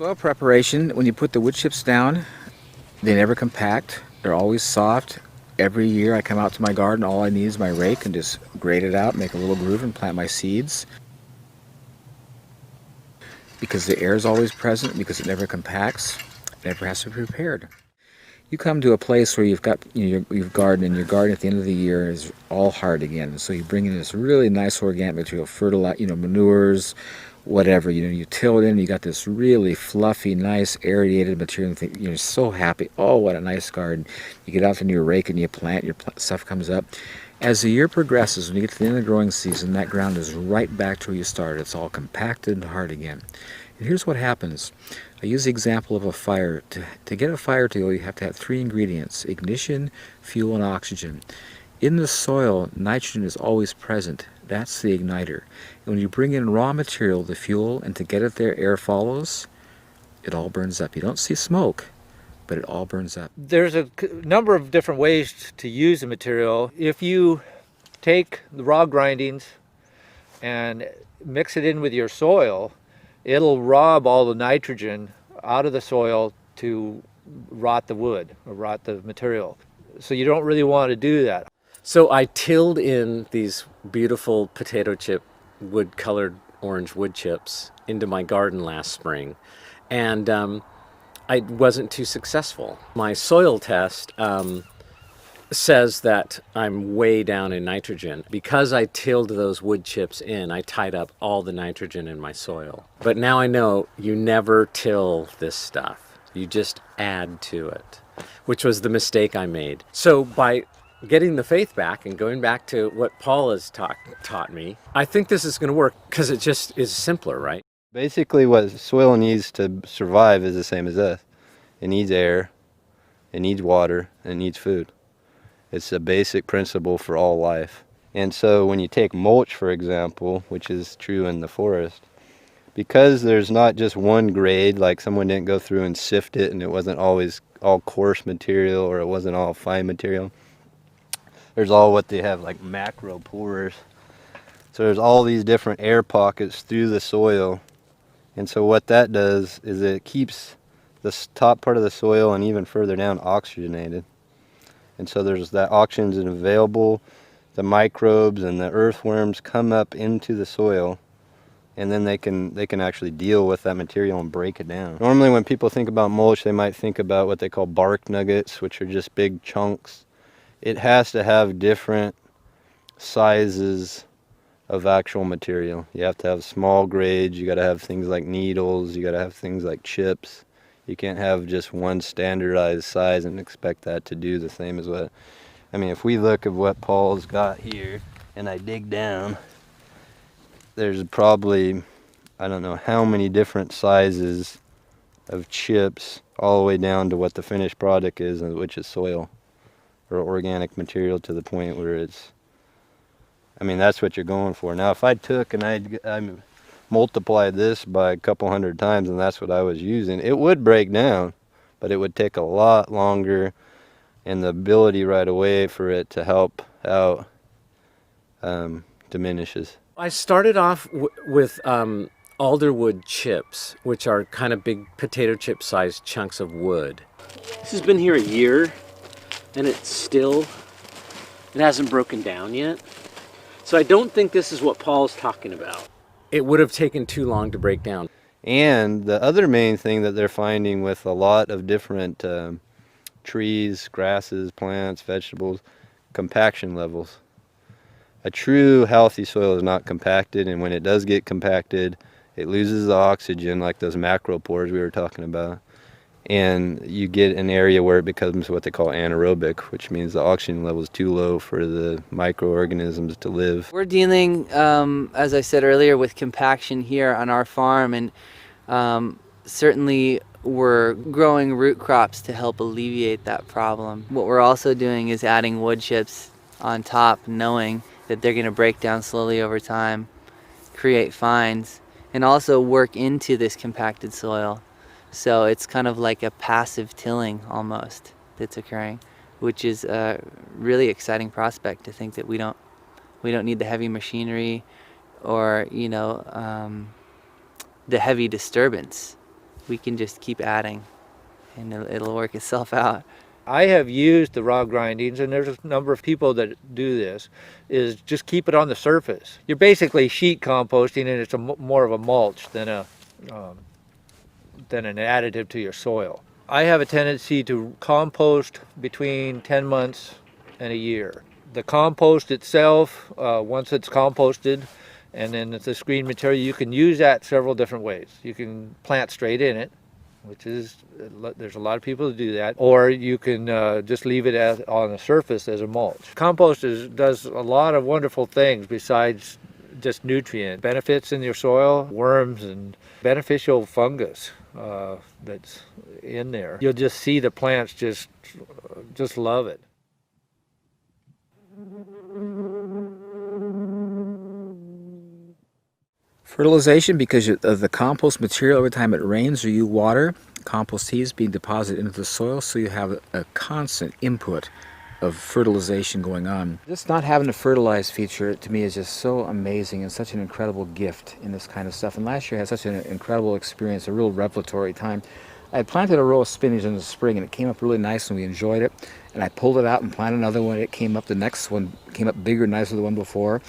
Soil preparation, when you put the wood chips down, they never compact. They're always soft. Every year I come out to my garden, all I need is my rake and just grade it out, make a little groove and plant my seeds. Because the air is always present, because it never compacts, it never has to be prepared. You come to a place where you've gardened, and your garden at the end of the year is all hard again. So you bring in this really nice organic material, fertilizer, manures, whatever. You till it in. You got this really fluffy, nice, aerated material. You're so happy. Oh, what a nice garden! You get out in your rake and you plant. Your stuff comes up. As the year progresses, when you get to the end of the growing season, that ground is right back to where you started. It's all compacted and hard again. And here's what happens. I use the example of a fire. To get a fire to go, you have to have three ingredients: ignition, fuel, and oxygen. In the soil, nitrogen is always present. That's the igniter. And when you bring in raw material, the fuel, and to get it there, air follows, it all burns up. You don't see smoke, but it all burns up. There's a number of different ways to use the material. If you take the raw grindings and mix it in with your soil, it'll rob all the nitrogen out of the soil to rot the wood or rot the material. So you don't really want to do that. So I tilled in these beautiful potato chip wood-colored orange wood chips into my garden last spring, and I wasn't too successful. My soil test says that I'm way down in nitrogen. Because I tilled those wood chips in, I tied up all the nitrogen in my soil. But now I know you never till this stuff. You just add to it, which was the mistake I made. So by getting the faith back and going back to what Paul has taught me, I think this is going to work because it just is simpler, right? Basically what soil needs to survive is the same as this. It needs air, it needs water, and it needs food. It's a basic principle for all life. And so when you take mulch, for example, which is true in the forest, because there's not just one grade, like someone didn't go through and sift it and it wasn't always all coarse material or it wasn't all fine material. There's all what they have like macro pores. So there's all these different air pockets through the soil. And so what that does is it keeps the top part of the soil and even further down oxygenated. And so there's that oxygen available. The microbes and the earthworms come up into the soil, and then they can actually deal with that material and break it down. Normally when people think about mulch, they might think about what they call bark nuggets, which are just big chunks. It has to have different sizes of actual material. You have to have small grades, you got to have things like needles, you got to have things like chips. You can't have just one standardized size and expect that to do the same as what, I mean, if we look at what Paul's got here and I dig down, there's probably, I don't know how many different sizes of chips all the way down to what the finished product is, which is soil or organic material to the point where it's, I mean, that's what you're going for. Now, if I took and I multiplied this by a couple hundred times and that's what I was using, it would break down, but it would take a lot longer, and the ability right away for it to help out diminishes. I started off with alderwood chips, which are kind of big potato chip sized chunks of wood. This has been here a year, and it hasn't broken down yet. So I don't think this is what Paul's talking about. It would have taken too long to break down. And the other main thing that they're finding with a lot of different trees, grasses, plants, vegetables, compaction levels. A true healthy soil is not compacted, and when it does get compacted, it loses the oxygen, like those macropores we were talking about. And you get an area where it becomes what they call anaerobic, which means the oxygen level is too low for the microorganisms to live. We're dealing, as I said earlier, with compaction here on our farm, and certainly we're growing root crops to help alleviate that problem. What we're also doing is adding wood chips on top, knowing that they're going to break down slowly over time, create fines, and also work into this compacted soil. So it's kind of like a passive tilling almost that's occurring, which is a really exciting prospect to think that we don't need the heavy machinery or the heavy disturbance we can just keep adding and it'll work itself out. I have used the raw grindings, and there's a number of people that do this, is just keep it on the surface. You're basically sheet composting, and it's more of a mulch than an additive to your soil. I have a tendency to compost between 10 months and a year. The compost itself, once it's composted, and then it's the screen material, you can use that several different ways. You can plant straight in it, which is, there's a lot of people that do that, or you can just leave it on the surface as a mulch. Compost does a lot of wonderful things besides just nutrient benefits in your soil, worms and beneficial fungus that's in there. You'll just see the plants just love it. Fertilization, because of the compost material, every time it rains or you water, compost tea is being deposited into the soil, so you have a constant input of fertilization going on. Just not having a fertilized feature to me is just so amazing and such an incredible gift in this kind of stuff. And last year I had such an incredible experience, a real revelatory time. I had planted a row of spinach in the spring and it came up really nice and we enjoyed it. And I pulled it out and planted another one. It came up, the next one came up bigger and nicer than the one before.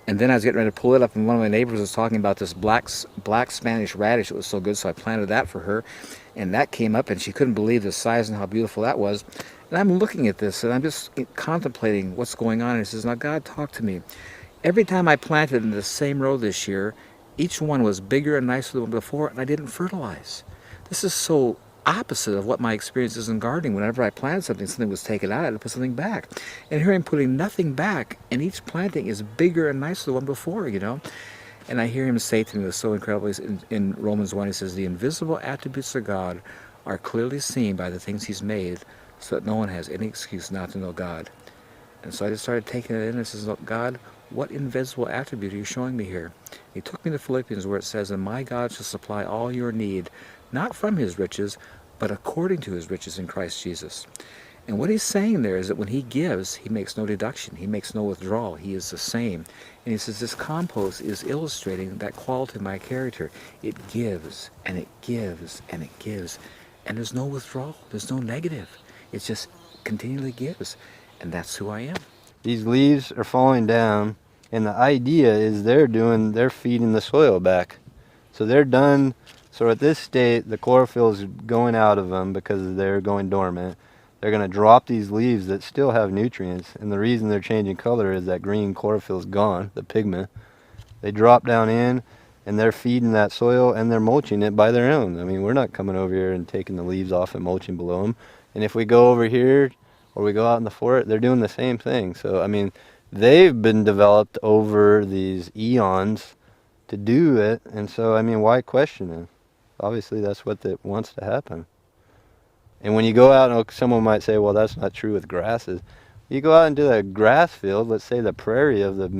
And then I was getting ready to pull it up, and one of my neighbors was talking about this black Spanish radish. It was so good, so I planted that for her. And that came up, and she couldn't believe the size and how beautiful that was. And I'm looking at this, and I'm just contemplating what's going on. And he says, now, God, talk to me. Every time I planted in the same row this year, each one was bigger and nicer than the one before, and I didn't fertilize. This is so opposite of what my experience is in gardening. Whenever I planted something, something was taken out, I had to put something back. And here I'm putting nothing back, and each planting is bigger and nicer than the one before, you know. And I hear him say to me, it was so incredible, in Romans 1, he says, the invisible attributes of God are clearly seen by the things he's made, so that no one has any excuse not to know God. And so I just started taking it in and says, look, God, what invisible attribute are you showing me here? He took me to Philippians where it says, and my God shall supply all your need, not from his riches, but according to his riches in Christ Jesus. And what he's saying there is that when he gives, he makes no deduction. He makes no withdrawal. He is the same. And he says this compost is illustrating that quality of my character. It gives, and it gives, and it gives. And there's no withdrawal. There's no negative. It just continually gives. And that's who I am. These leaves are falling down, and the idea is they're feeding the soil back. So they're done. So at this state, the chlorophyll is going out of them because they're going dormant. They're going to drop these leaves that still have nutrients, and the reason they're changing color is that green chlorophyll is gone, the pigment. They drop down in, and they're feeding that soil, and they're mulching it by their own. I mean, we're not coming over here and taking the leaves off and mulching below them. And if we go over here, or we go out in the forest, they're doing the same thing. So, I mean, they've been developed over these eons to do it, and so, I mean, why question it? Obviously, that's what wants to happen. And when you go out, and someone might say, well, that's not true with grasses. You go out into a grass field, let's say the prairie of the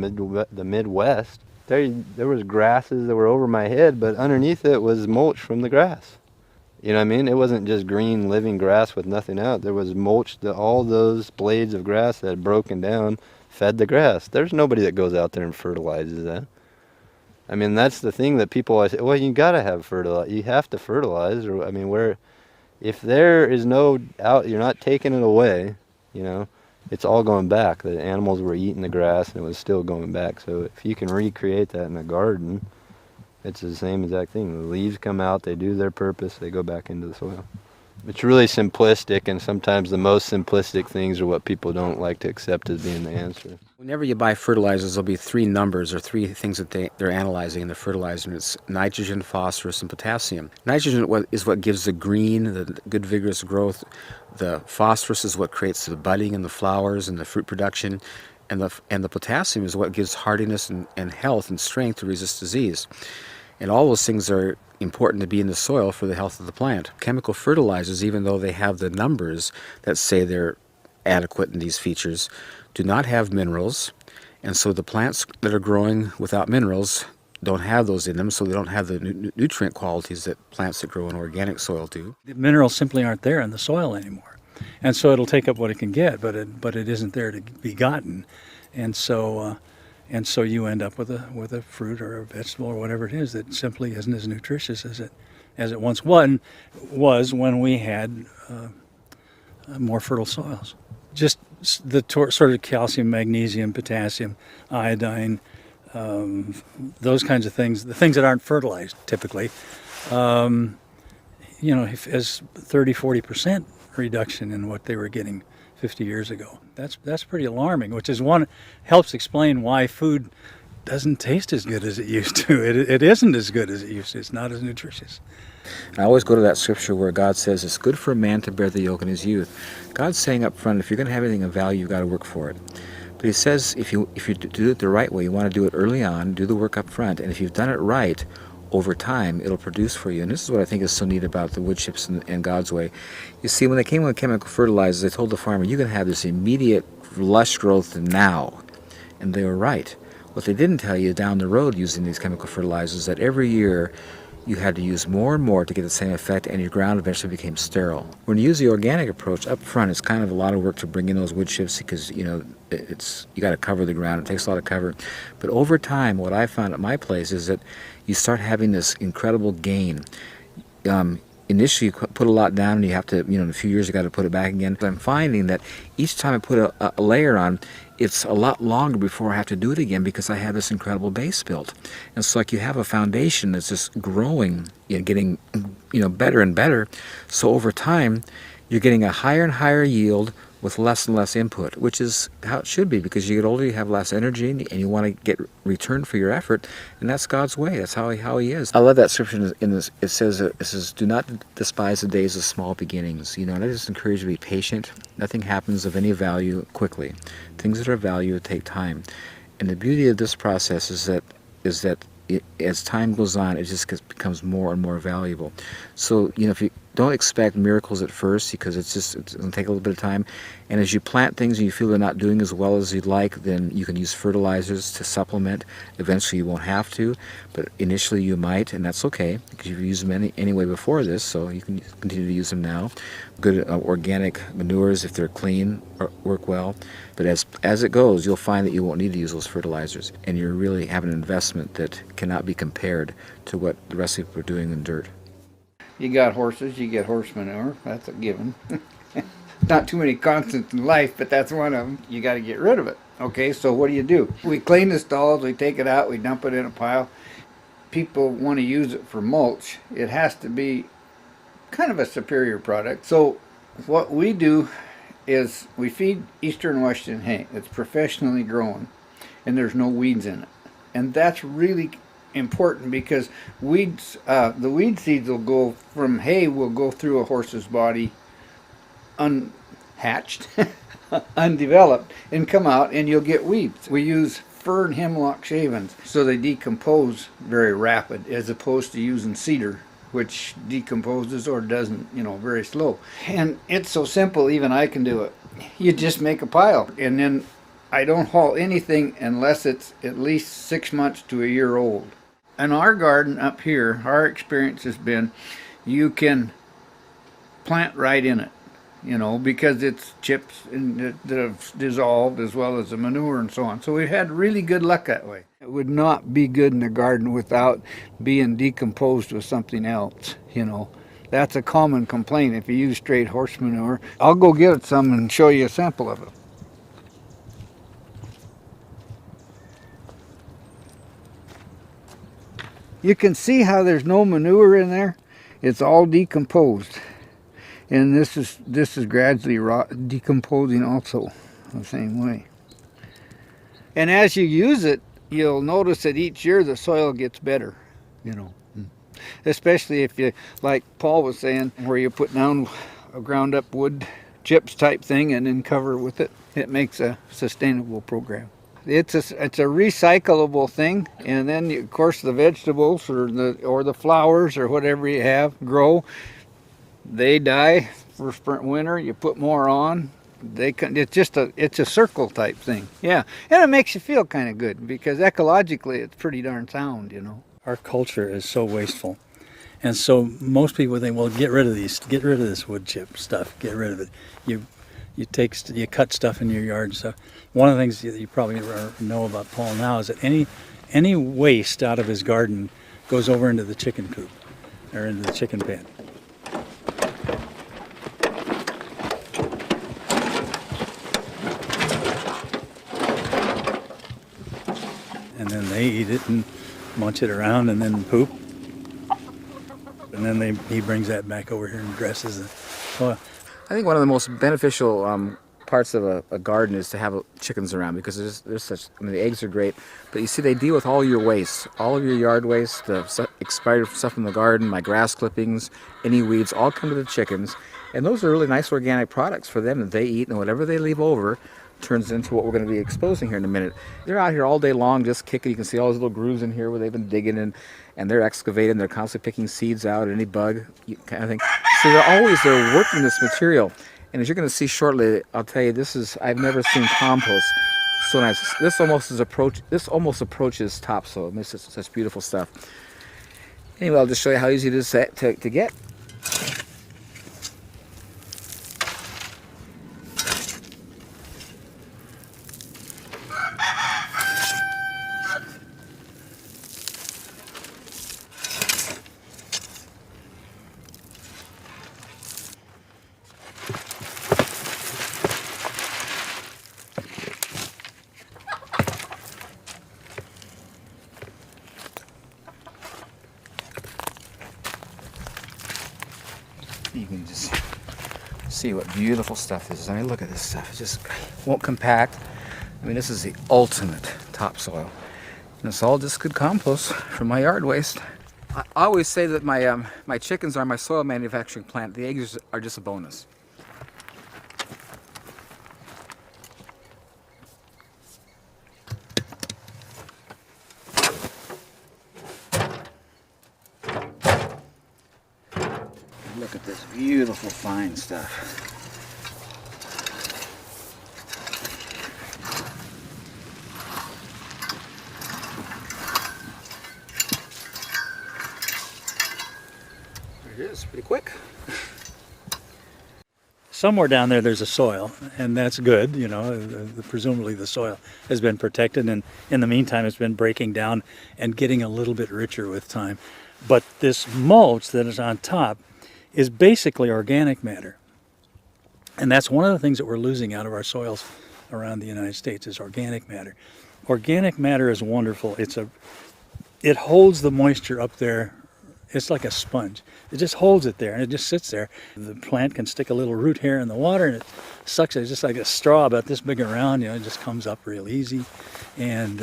Midwest, there was grasses that were over my head, but underneath it was mulch from the grass. You know what I mean? It wasn't just green living grass with nothing out. There was mulch, all those blades of grass that had broken down fed the grass. There's nobody that goes out there and fertilizes that. I mean, that's the thing that people always say, well, you got to have fertilizer. You have to fertilize. Or, I mean, if there is no out, you're not taking it away, you know, it's all going back. The animals were eating the grass and it was still going back. So if you can recreate that in a garden, it's the same exact thing. The leaves come out, they do their purpose, they go back into the soil. It's really simplistic, and sometimes the most simplistic things are what people don't like to accept as being the answer. Whenever you buy fertilizers, there'll be three numbers or three things that they're analyzing in the fertilizer. It's nitrogen, phosphorus, and potassium. Nitrogen is what gives the green, the good vigorous growth. The phosphorus is what creates the budding and the flowers and the fruit production. And the potassium is what gives hardiness and health and strength to resist disease. And all those things are important to be in the soil for the health of the plant. Chemical fertilizers, even though they have the numbers that say they're adequate in these features, do not have minerals, and so the plants that are growing without minerals don't have those in them, so they don't have the nutrient qualities that plants that grow in organic soil do. The minerals simply aren't there in the soil anymore, and so it'll take up what it can get, but it isn't there to be gotten, and so you end up with a fruit or a vegetable or whatever it is that simply isn't as nutritious as as it once was when we had more fertile soils. Just the sort of calcium, magnesium, potassium, iodine, those kinds of things, the things that aren't fertilized typically, as 30-40% reduction in what they were getting 50 years ago. That's pretty alarming, which is helps explain why food doesn't taste as good as it used to. It isn't as good as it used to. It's not as nutritious. I always go to that scripture where God says it's good for a man to bear the yoke in his youth. God's saying up front, if you're going to have anything of value, you've got to work for it. But he says if you do it the right way, you want to do it early on, do the work up front, and if you've done it right, over time, it'll produce for you. And this is what I think is so neat about the wood chips and God's way. You see, when they came with chemical fertilizers, they told the farmer, you can have this immediate lush growth now. And they were right. What they didn't tell you down the road using these chemical fertilizers, that every year you had to use more and more to get the same effect, and your ground eventually became sterile. When you use the organic approach up front, it's kind of a lot of work to bring in those wood chips because you got to cover the ground. It takes a lot of cover. But over time, what I found at my place is that you start having this incredible gain. Initially, you put a lot down, and you have to, in a few years, you got to put it back again. But I'm finding that each time I put a layer on, it's a lot longer before I have to do it again because I have this incredible base built. And it's like you have a foundation that's just growing, getting, better and better. So over time, you're getting a higher and higher yield with less and less input, which is how it should be, because you get older, you have less energy, and you want to get return for your effort, and that's God's way. That's how he is. I love that scripture in this. It says, do not despise the days of small beginnings. And I just encourage you to be patient. Nothing happens of any value quickly. Things that are of value take time. And the beauty of this process is that as time goes on, it just becomes more and more valuable. So, if you don't expect miracles at first, because it's going to take a little bit of time. And as you plant things and you feel they're not doing as well as you'd like, then you can use fertilizers to supplement. Eventually you won't have to, but initially you might, and that's okay, because you've used them anyway before this, so you can continue to use them now. Good organic manures, if they're clean, work well. But as it goes, you'll find that you won't need to use those fertilizers, and you really have an investment that cannot be compared to what the rest of people are doing in dirt. You got horses, you get horse manure. That's a given. Not too many constants in life, but that's one of them. You got to get rid of it. Okay, so what do? We clean the stalls, we take it out, we dump it in a pile. People want to use it for mulch. It has to be kind of a superior product. So what we do is we feed Eastern Western hay. It's professionally grown, and there's no weeds in it. And that's really important, because weeds, the weed seeds will go from hay, will go through a horse's body unhatched, undeveloped, and come out, and you'll get weeds. We use fir and hemlock shavings, so they decompose very rapid, as opposed to using cedar, which decomposes or doesn't, very slow. And it's so simple, even I can do it. You just make a pile, and then I don't haul anything unless it's at least 6 months to a year old. In our garden up here, our experience has been you can plant right in it, because it's chips that have dissolved, as well as the manure and so on. So we've had really good luck that way. It would not be good in the garden without being decomposed with something else, That's a common complaint if you use straight horse manure. I'll go get some and show you a sample of it. You can see how there's no manure in there. It's all decomposed, and this is gradually decomposing also the same way. And as you use it, you'll notice that each year the soil gets better, especially if you, like Paul was saying, where you put down a ground up wood chips type thing and then cover with it. It makes a sustainable program. It's a recyclable thing, and then of course the vegetables or the flowers or whatever you have grow. They die for winter. You put more on. It's a circle type thing. Yeah, and it makes you feel kind of good, because ecologically it's pretty darn sound, Our culture is so wasteful, and so most people think, well, get rid of this wood chip stuff, get rid of it. You cut stuff in your yard and stuff. One of the things that you probably know about Paul now is that any waste out of his garden goes over into the chicken coop. or into the chicken pen. And then they eat it and munch it around and then poop. And then he brings that back over here and dresses the soil. I think one of the most beneficial parts of a garden is to have chickens around, because there's such, I mean, the eggs are great, but you see they deal with all your waste, all of your yard waste, the expired stuff from the garden, my grass clippings, any weeds, all come to the chickens. And those are really nice organic products for them that they eat, and whatever they leave over turns into what we're going to be exposing here in a minute. They're out here all day long just kicking. You can see all those little grooves in here where they've been digging, and they're excavating. They're constantly picking seeds out, any bug kind of thing. So they're working this material. And as you're going to see shortly, I'll tell you, I've never seen compost so nice. This almost approaches topsoil. This is such beautiful stuff. Anyway, I'll just show you how easy it is to get. You can just see what beautiful stuff this is. I mean, look at this stuff. It just won't compact. I mean, this is the ultimate topsoil. And it's all just good compost from my yard waste. I always say that my chickens are my soil manufacturing plant. The eggs are just a bonus. Look at this beautiful fine stuff. There it is, pretty quick. Somewhere down there's a soil, and that's good. You know, presumably the soil has been protected, and in the meantime it's been breaking down and getting a little bit richer with time. But this mulch that is on top is basically organic matter. And that's one of the things that we're losing out of our soils around the United States is organic matter. Organic matter is wonderful. It holds the moisture up there. It's like a sponge. It just holds it there and it just sits there. The plant can stick a little root hair in the water and it sucks it. It's just like a straw about this big around, you know, it just comes up real easy. And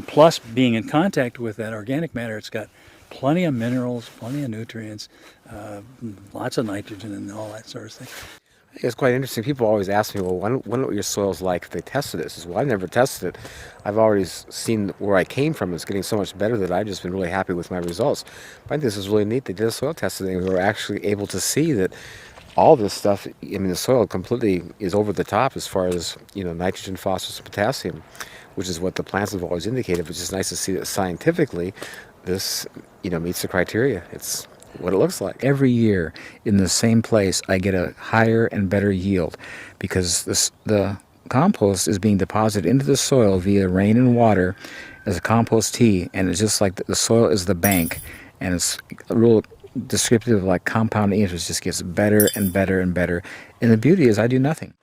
plus being in contact with that organic matter, it's got plenty of minerals, plenty of nutrients, lots of nitrogen and all that sort of thing. It's quite interesting. People always ask me, well, wonder what your soil's like if they tested this. I said, well, I've never tested it. I've already seen where I came from. It's getting so much better that I've just been really happy with my results. But I think this is really neat. They did a soil testing and we were actually able to see that all this stuff, I mean, the soil completely is over the top as far as, you know, nitrogen, phosphorus, and potassium, which is what the plants have always indicated. But it's just nice to see that scientifically this, you know, meets the criteria. It's what it looks like. Every year in the same place I get a higher and better yield because the compost is being deposited into the soil via rain and water as a compost tea, and it's just like the soil is the bank, and it's a real descriptive of like compound interest. Just gets better and better and better, and the beauty is I do nothing.